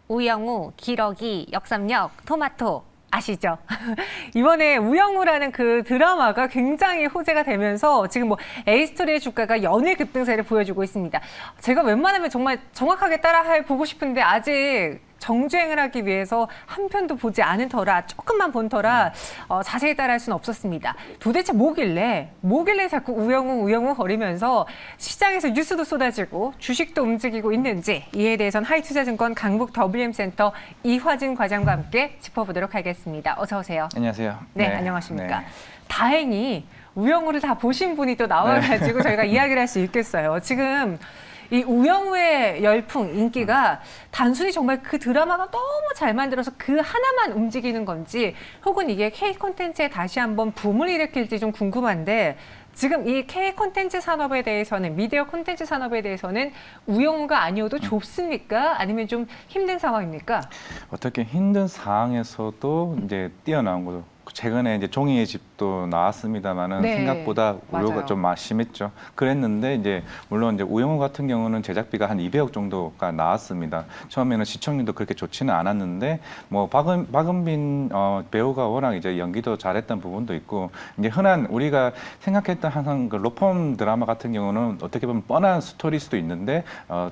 우영우, 기러기, 역삼역, 토마토 아시죠? 이번에 우영우라는 그 드라마가 굉장히 호재가 되면서 지금 뭐 A스토리의 주가가 연일 급등세를 보여주고 있습니다. 제가 웬만하면 정말 정확하게 따라 보고 싶은데 아직 정주행을 하기 위해서 한 편도 보지 않은 터라 조금만 본 터라 자세히 따라할 수는 없었습니다. 도대체 뭐길래 자꾸 우영우 거리면서 시장에서 뉴스도 쏟아지고 주식도 움직이고 있는지 이에 대해서는 하이투자증권 강북 WM센터 이화진 과장과 함께 짚어보도록 하겠습니다. 어서 오세요. 안녕하세요. 네, 안녕하십니까. 네. 다행히 우영우를 다 보신 분이 또 나와가지고 저희가 이야기를 할 수 있겠어요. 지금 이 우영우의 열풍, 인기가 단순히 정말 그 드라마가 너무 잘 만들어서 그 하나만 움직이는 건지 혹은 이게 K 콘텐츠에 다시 한번 붐을 일으킬지 좀 궁금한데 지금 이 K 콘텐츠 산업에 대해서는 미디어 콘텐츠 산업에 대해서는 우영우가 아니어도 좋습니까? 아니면 좀 힘든 상황입니까? 어떻게 힘든 상황에서도 이제 뛰어나온 거죠. 최근에 이제 종이의 집도 나왔습니다만은 네, 생각보다 우려가 맞아요. 좀 심했죠. 그랬는데 이제 물론 이제 우영우 같은 경우는 제작비가 한 200억 정도가 나왔습니다. 처음에는 시청률도 그렇게 좋지는 않았는데 뭐 박은빈 배우가 워낙 이제 연기도 잘했던 부분도 있고 이제 흔한 우리가 생각했던 항상 그 로펌 드라마 같은 경우는 어떻게 보면 뻔한 스토리일 수도 있는데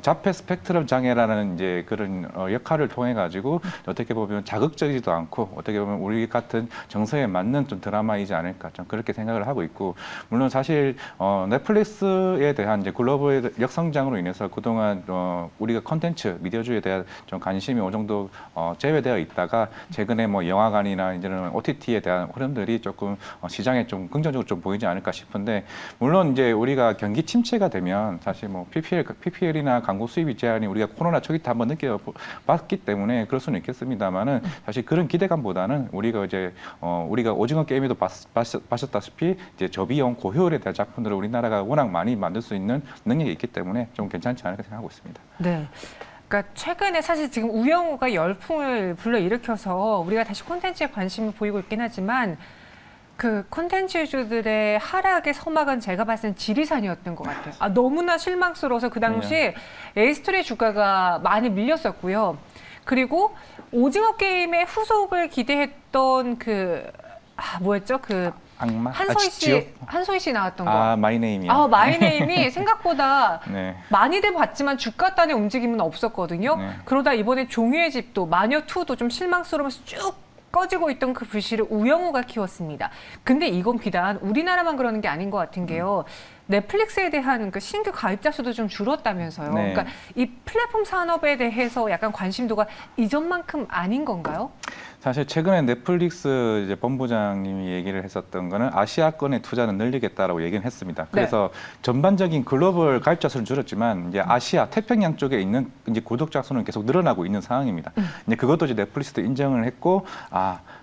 자폐 스펙트럼 장애라는 이제 그런 역할을 통해 가지고 어떻게 보면 자극적이지도 않고 어떻게 보면 우리 같은 정서에 맞는 좀 드라마이지 않을까 좀 그렇게 생각을 하고 있고 물론 사실 넷플릭스에 대한 이제 글로벌 역성장으로 인해서 그동안 우리가 컨텐츠 미디어주의에 대한 좀 관심이 어느 정도 제외되어 있다가 최근에 뭐 영화관이나 이제는 OTT에 대한 흐름들이 조금 시장에 좀 긍정적으로 좀 보이지 않을까 싶은데 물론 이제 우리가 경기 침체가 되면 사실 뭐 PPL이나 광고 수입이 제한이 우리가 코로나 초기 때 한번 느껴봤기 때문에 그럴 수는 있겠습니다만은 사실 그런 기대감보다는 우리가 이제 우리가 오징어 게임에도 봤었다시피 이제 저비용 고효율에 대한 작품들을 우리나라가 워낙 많이 만들 수 있는 능력이 있기 때문에 좀 괜찮지 않을까 생각하고 있습니다. 네. 그러니까 최근에 사실 지금 우영우가 열풍을 불러일으켜서 우리가 다시 콘텐츠에 관심을 보이고 있긴 하지만 그 콘텐츠주들의 하락의 서막은 제가 봤을 땐 지리산이었던 것 같아요. 너무나 실망스러워서 그 당시에 A스토리의 주가가 많이 밀렸었고요. 그리고 오징어 게임의 후속을 기대했던 뭐였죠? 악마? 한소희 씨 나왔던 거. 마이네임이요. 마이네임이 생각보다 네. 많이들 봤지만 주가 단의 움직임은 없었거든요. 네. 그러다 이번에 종유의 집도 마녀2도 좀 실망스러우면서 쭉 꺼지고 있던 그 불씨를 우영우가 키웠습니다. 근데 이건 비단 우리나라만 그러는 게 아닌 것 같은 게요. 넷플릭스에 대한 그 신규 가입자 수도 좀 줄었다면서요. 네. 그러니까 이 플랫폼 산업에 대해서 약간 관심도가 이전만큼 아닌 건가요? 사실 최근에 넷플릭스 이제 본부장님이 얘기를 했었던 거는 아시아권의 투자는 늘리겠다라고 얘기는 했습니다. 그래서 전반적인 글로벌 가입자 수는 줄었지만 이제 아시아 태평양 쪽에 있는 이제 구독자 수는 계속 늘어나고 있는 상황입니다. 이제 그것도 이제 넷플릭스도 인정을 했고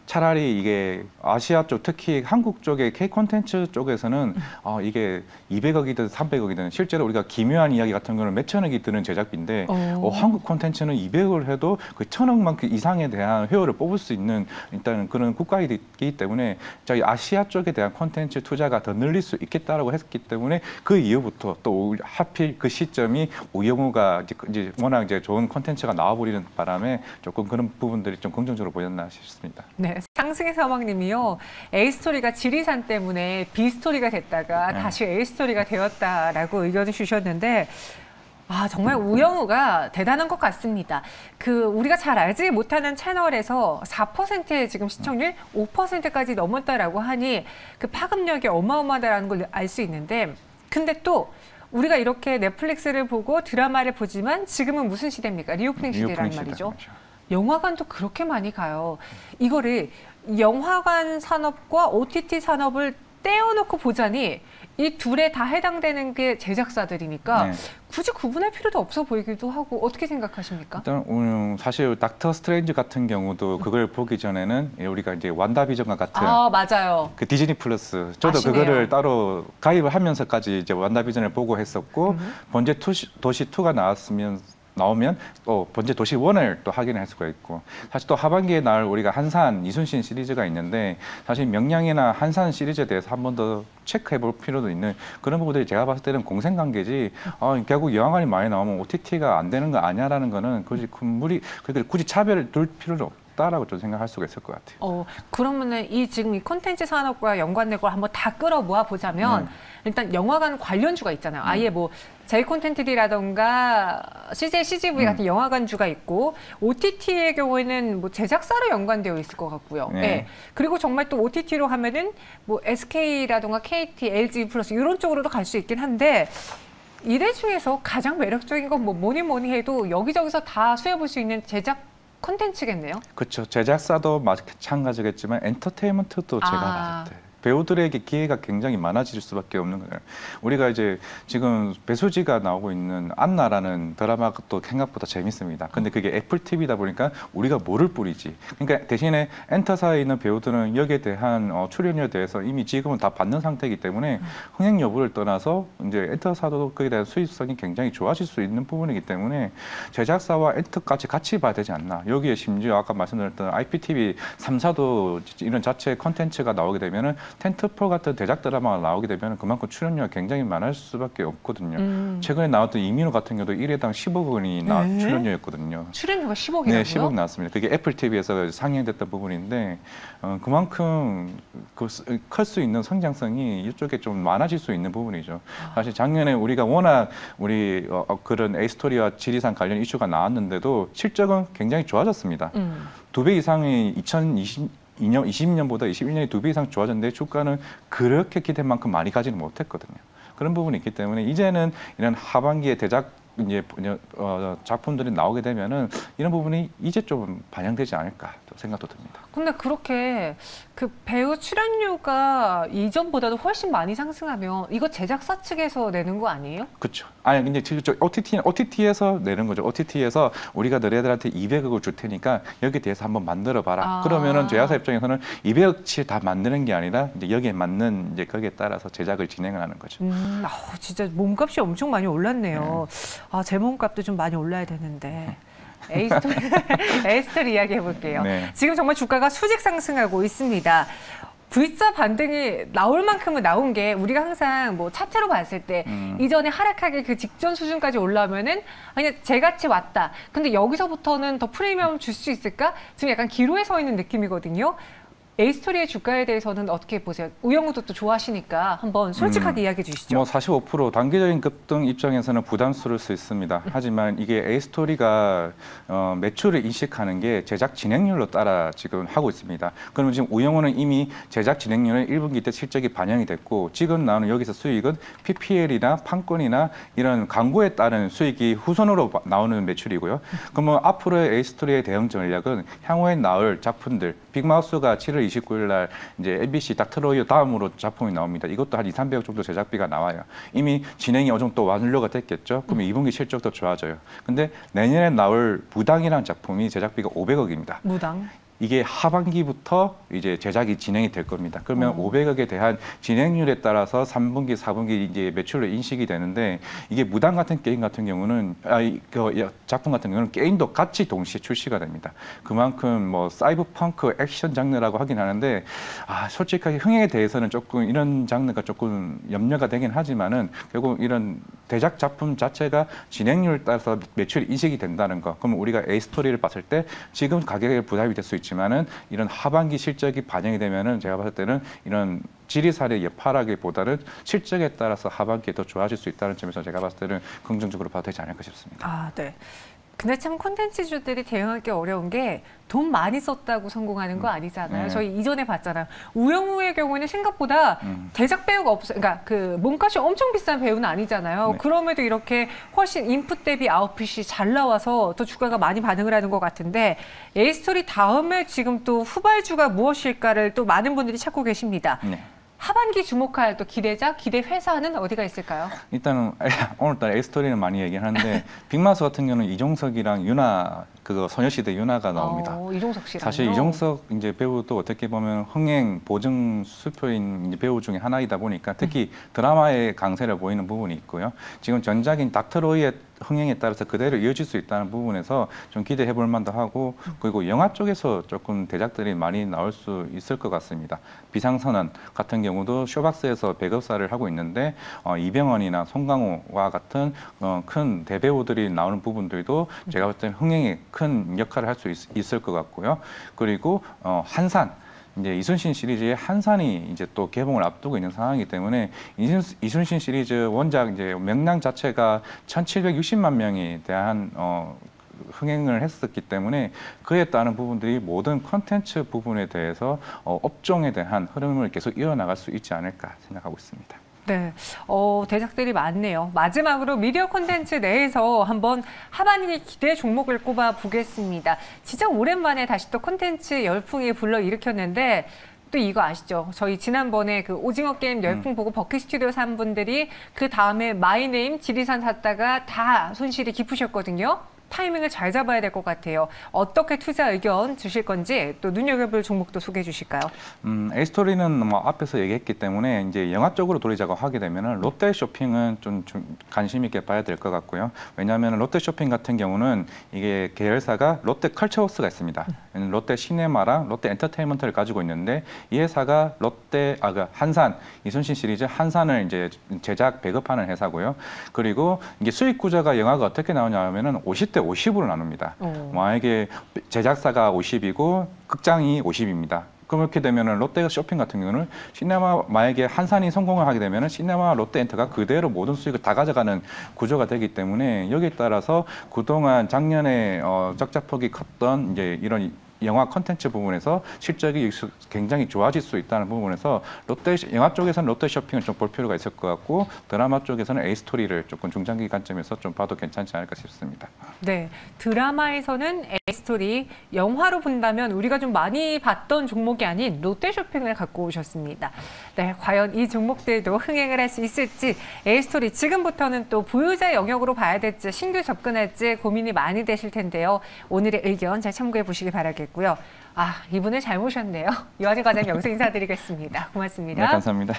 차라리 이게 아시아 쪽 특히 한국 쪽의 K 콘텐츠 쪽에서는 이게 200억이든 300억이든 실제로 우리가 기묘한 이야기 같은 거는 몇천억이 드는 제작비인데 한국 콘텐츠는 200억을 해도 그 1000억만큼 이상에 대한 회원을 뽑을 수 있는 일단은 그런 국가이기 때문에 저희 아시아 쪽에 대한 콘텐츠 투자가 더 늘릴 수 있겠다라고 했기 때문에 그 이후부터 또 하필 그 시점이 우영우가 이제 워낙 이제 좋은 콘텐츠가 나와버리는 바람에 조금 그런 부분들이 좀 긍정적으로 보였나 싶습니다. 네, 상승의 서막님이요. A스토리가 지리산 때문에 B스토리가 됐다가 다시 A스토리가 되었다라고 의견을 주셨는데 정말 우영우가 대단한 것 같습니다. 우리가 잘 알지 못하는 채널에서 4%의 지금 시청률 5%까지 넘었다라고 하니 그 파급력이 어마어마하다는 걸 알 수 있는데 근데 또 우리가 이렇게 넷플릭스를 보고 드라마를 보지만 지금은 무슨 시대입니까? 리오프닝 시대란 말이죠. 그렇죠. 영화관도 그렇게 많이 가요. 이거를 영화관 산업과 OTT 산업을 떼어놓고 보자니 이 둘에 다 해당되는 게 제작사들이니까 굳이 구분할 필요도 없어 보이기도 하고 어떻게 생각하십니까? 일단 사실 닥터 스트레인지 같은 경우도 그걸 보기 전에는 우리가 이제 완다비전과 같은 맞아요. 그 디즈니 플러스 저도 아시네요. 그거를 따로 가입을 하면서까지 이제 완다비전을 보고 했었고 번제 도시 2가 나오면 또 번제 도시 1을 또 확인할 수가 있고 사실 또 하반기에 나올 우리가 한산 이순신 시리즈가 있는데 사실 명량이나 한산 시리즈에 대해서 한 번 더 체크해 볼 필요도 있는 그런 부분들이 제가 봤을 때는 공생관계지 결국 영화관이 많이 나오면 OTT가 안 되는 거 아니야라는 거는 굳이 굳이 차별을 둘 필요는 없다라고 좀 생각할 수가 있을 것 같아요. 그러면은 지금 이 콘텐츠 산업과 연관된 걸 한번 다 끌어 모아 보자면 일단 영화관 관련주가 있잖아요. 아예 뭐 J콘텐츠라던가 CJ, CGV 같은 영화관주가 있고 OTT의 경우에는 뭐 제작사로 연관되어 있을 것 같고요. 네. 네. 그리고 정말 또 OTT로 하면은 뭐 SK라던가 KT, LG 플러스 이런 쪽으로도 갈 수 있긴 한데 이래 중에서 가장 매력적인 건 뭐 뭐니 해도 여기저기서 다 수여볼 수 있는 제작 콘텐츠겠네요. 그렇죠. 제작사도 마찬가지겠지만 엔터테인먼트도 제가 봤을 때 배우들에게 기회가 굉장히 많아질 수밖에 없는 거예요. 우리가 이제 지금 배수지가 나오고 있는 안나라는 드라마가 또 생각보다 재밌습니다. 근데 그게 애플 TV다 보니까 우리가 모를 뿐이지. 그러니까 대신에 엔터사에 있는 배우들은 여기에 대한 출연료에 대해서 이미 지금은 다 받는 상태이기 때문에 흥행 여부를 떠나서 이제 엔터사도 그에 대한 수익성이 굉장히 좋아질 수 있는 부분이기 때문에 제작사와 엔터까지 같이 봐야 되지 않나. 여기에 심지어 아까 말씀드렸던 IPTV 3사도 이런 자체 컨텐츠가 나오게 되면은 텐트폴 같은 대작 드라마가 나오게 되면 그만큼 출연료가 굉장히 많을 수밖에 없거든요. 최근에 나왔던 이민호 같은 경우도 1회당 10억 원이 출연료였거든요. 출연료가 10억이라고요? 네, 10억 나왔습니다. 그게 애플 TV에서 상영됐던 부분인데 그만큼 클 수 있는 성장성이 이쪽에 좀 많아질 수 있는 부분이죠. 사실 작년에 우리가 워낙 그런 A스토리와 지리산 관련 이슈가 나왔는데도 실적은 굉장히 좋아졌습니다. 2배 이상이 2020년보다 21년이 2배 이상 좋아졌는데 주가는 그렇게 기대한 만큼 많이 가지는 못했거든요. 그런 부분이 있기 때문에 이제는 이런 하반기에 대작 이제 작품들이 나오게 되면은 이런 부분이 이제 좀 반영되지 않을까 생각도 듭니다. 근데 그렇게 그 배우 출연료가 이전보다도 훨씬 많이 상승하면 이거 제작사 측에서 내는 거 아니에요? 그렇죠. 아니 근데 지금 OTT에서 내는 거죠. OTT에서 우리가 너희들한테 200억을 줄 테니까 여기에 대해서 한번 만들어 봐라. 그러면은 제작사 입장에서는 200억치 다 만드는 게 아니라 이제 여기에 맞는 이제 거기에 따라서 제작을 진행을 하는 거죠. 진짜 몸값이 엄청 많이 올랐네요. 제 몸값도 좀 많이 올라야 되는데. A스토리 이야기 해볼게요. 네. 지금 정말 주가가 수직 상승하고 있습니다. V자 반등이 나올 만큼은 나온 게 우리가 항상 뭐 차트로 봤을 때 이전에 하락하기 그 직전 수준까지 올라오면은 그냥 재같이 왔다. 근데 여기서부터는 더 프리미엄 줄 수 있을까? 지금 약간 기로에 서 있는 느낌이거든요. A스토리의 주가에 대해서는 어떻게 보세요? 우영우도 또 좋아하시니까 한번 솔직하게 이야기해 주시죠. 뭐 45% 단기적인 급등 입장에서는 부담스러울 수 있습니다. 하지만 이게 A스토리가 매출을 인식하는 게 제작 진행률로 따라 지금 하고 있습니다. 그러면 지금 우영우는 이미 제작 진행률은 1분기 때 실적이 반영이 됐고 지금 나오는 여기서 수익은 PPL이나 판권이나 이런 광고에 따른 수익이 후손으로 나오는 매출이고요. 그러면 앞으로의 A스토리의 대응 전략은 향후에 나올 작품들 빅마우스가 7월 29일 날 이제 MBC 닥터로이어 다음으로 작품이 나옵니다. 이것도 한 200~300억 정도 제작비가 나와요. 이미 진행이 어느 정도 완료가 됐겠죠. 그러면 2분기 실적도 좋아져요. 근데 내년에 나올 무당이라는 작품이 제작비가 500억입니다. 무당? 이게 하반기부터 이제 제작이 진행이 될 겁니다. 그러면 500억에 대한 진행률에 따라서 3분기, 4분기 이제 매출로 인식이 되는데 이게 무당 같은 게임 같은 경우는 작품 같은 경우는 게임도 같이 동시에 출시가 됩니다. 그만큼 뭐 사이버펑크 액션 장르라고 하긴 하는데 솔직하게 흥행에 대해서는 조금 이런 장르가 조금 염려가 되긴 하지만은 결국 이런 대작 작품 자체가 진행률에 따라서 매출이 인식이 된다는 거. 그러면 우리가 A스토리를 봤을 때 지금 가격에 부담이 될 수 있지만은 이런 하반기 실적이 반영이 되면은 제가 봤을 때는 이런 지리산의 예파라기보다는 실적에 따라서 하반기에 더 좋아질 수 있다는 점에서 제가 봤을 때는 긍정적으로 봐도 되지 않을까 싶습니다. 네. 근데 참 콘텐츠주들이 대응하기 어려운 게 돈 많이 썼다고 성공하는 거 아니잖아요. 저희 이전에 봤잖아요. 우영우의 경우에는 생각보다 대작 배우가 없어요. 그러니까 그 몸값이 엄청 비싼 배우는 아니잖아요. 그럼에도 이렇게 훨씬 인풋 대비 아웃풋이 잘 나와서 또 주가가 많이 반응을 하는 것 같은데 A스토리 다음에 지금 또 후발주가 무엇일까를 또 많은 분들이 찾고 계십니다. 하반기 주목할 또 기대작, 기대 회사는 어디가 있을까요? 일단은 오늘따라 A스토리는 많이 얘기하는데 빅마우스 같은 경우는 이종석이랑 유나 소녀시대 유나가 나옵니다. 이종석 씨랑 사실 이종석 이제 배우도 어떻게 보면 흥행 보증 수표인 배우 중에 하나이다 보니까 특히 드라마의 강세를 보이는 부분이 있고요. 지금 전작인 닥터로이의 흥행에 따라서 그대로 이어질 수 있다는 부분에서 좀 기대해 볼 만도 하고, 그리고 영화 쪽에서 조금 대작들이 많이 나올 수 있을 것 같습니다. 비상선언 같은 경우도 쇼박스에서 배급사를 하고 있는데 이병헌이나 송강호와 같은 큰 대배우들이 나오는 부분들도 제가 볼 때는 흥행에 큰 역할을 할 수 있을 것 같고요. 그리고 한산, 이제 이순신 시리즈의 한산이 이제 또 개봉을 앞두고 있는 상황이기 때문에 이순신 시리즈 원작 이제 명량 자체가 1,760만 명이 대한 흥행을 했었기 때문에 그에 따른 부분들이 모든 컨텐츠 부분에 대해서 업종에 대한 흐름을 계속 이어나갈 수 있지 않을까 생각하고 있습니다. 네, 대작들이 많네요. 마지막으로 미디어 콘텐츠 내에서 한번 하반기 기대 종목을 꼽아 보겠습니다. 진짜 오랜만에 다시 또 콘텐츠 열풍이 불러일으켰는데 또 이거 아시죠? 저희 지난번에 그 오징어 게임 열풍 보고 버킷 스튜디오 산 분들이 그 다음에 마이네임 지리산 샀다가 다 손실이 깊으셨거든요. 타이밍을 잘 잡아야 될 것 같아요. 어떻게 투자 의견 주실 건지 또 눈여겨볼 종목도 소개해 주실까요? A스토리는 뭐 앞에서 얘기했기 때문에 이제 영화 쪽으로 돌리자고 하게 되면은 롯데 쇼핑은 좀 관심 있게 봐야 될 것 같고요. 왜냐하면 롯데 쇼핑 같은 경우는 이게 계열사가 롯데 컬처워스가 있습니다. 롯데 시네마랑 롯데 엔터테인먼트를 가지고 있는데 이 회사가 한산, 이순신 시리즈 한산을 이제 제작 배급하는 회사고요. 그리고 이게 수익 구조가 영화가 어떻게 나오냐 하면은 50대 50으로 나눕니다. 만약에 제작사가 50이고 극장이 50입니다. 그렇게 되면은 롯데 쇼핑 같은 경우는 시네마, 만약에 한산이 성공을 하게 되면은 시네마 롯데엔터가 그대로 모든 수익을 다 가져가는 구조가 되기 때문에 여기에 따라서 그동안 작년에 적자폭이 컸던 이제 이런 영화 콘텐츠 부분에서 실적이 굉장히 좋아질 수 있다는 부분에서 영화 쪽에서는 롯데 쇼핑을 좀 볼 필요가 있을 것 같고, 드라마 쪽에서는 A스토리를 조금 중장기 관점에서 좀 봐도 괜찮지 않을까 싶습니다. 네, 드라마에서는 A스토리, 영화로 본다면 우리가 좀 많이 봤던 종목이 아닌 롯데 쇼핑을 갖고 오셨습니다. 네, 과연 이 종목들도 흥행을 할 수 있을지, A스토리 지금부터는 또 보유자 영역으로 봐야 될지 신규 접근할지 고민이 많이 되실 텐데요. 오늘의 의견 잘 참고해 보시기 바라겠고요. 이분을 잘 모셨네요. 유아진 과장 여기서 인사드리겠습니다. 고맙습니다. 네, 감사합니다.